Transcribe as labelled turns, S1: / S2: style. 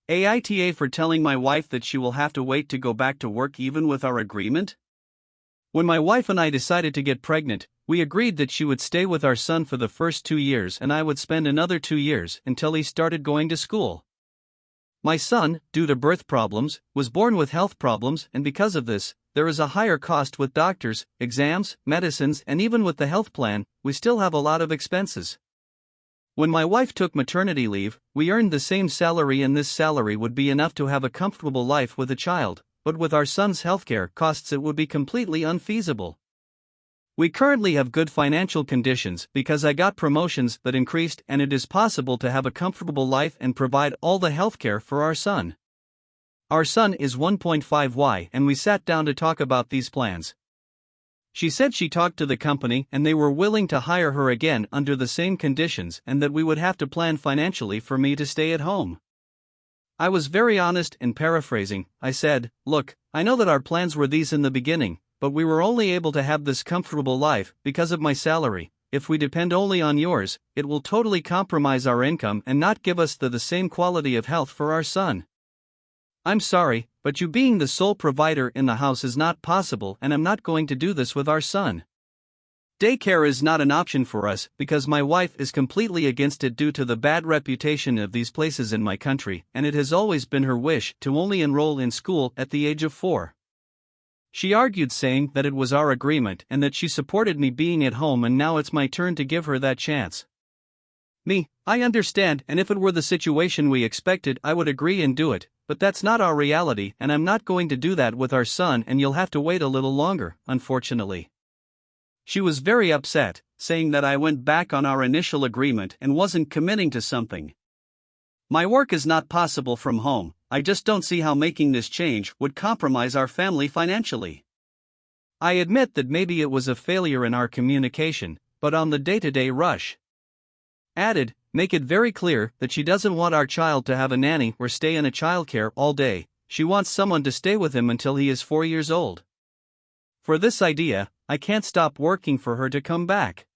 S1: AITA for telling my wife that she will have to wait to go back to work even with our agreement? When my wife and I decided to get pregnant, we agreed that she would stay with our son for the first 2 years and I would spend another 2 years until he started going to school. My son, due to birth problems, was born with health problems, and because of this, there is a higher cost with doctors, exams, medicines, and even with the health plan, we still have a lot of expenses. When my wife took maternity leave, we earned the same salary, and this salary would be enough to have a comfortable life with a child, but with our son's healthcare costs it would be completely unfeasible. We currently have good financial conditions because I got promotions that increased, and it is possible to have a comfortable life and provide all the healthcare for our son. Our son is 1.5Y, and we sat down to talk about these plans. She said she talked to the company and they were willing to hire her again under the same conditions, and that we would have to plan financially for me to stay at home. I was very honest in paraphrasing. I said, "Look, I know that our plans were these in the beginning, but we were only able to have this comfortable life because of my salary. If we depend only on yours, it will totally compromise our income and not give us the same quality of health for our son. I'm sorry, but you being the sole provider in the house is not possible, and I'm not going to do this with our son. Daycare is not an option for us because my wife is completely against it due to the bad reputation of these places in my country, and it has always been her wish to only enroll in school at the age of 4. She argued, saying that it was our agreement and that she supported me being at home, and now it's my turn to give her that chance. I understand, and if it were the situation we expected, I would agree and do it, but that's not our reality, and I'm not going to do that with our son, and you'll have to wait a little longer, unfortunately." She was very upset, saying that I went back on our initial agreement and wasn't committing to something. My work is not possible from home. I just don't see how making this change would compromise our family financially. I admit that maybe it was a failure in our communication, but on the day-to-day rush. Added, make it very clear that she doesn't want our child to have a nanny or stay in a childcare all day. She wants someone to stay with him until he is 4 years old. For this idea, I can't stop working for her to come back.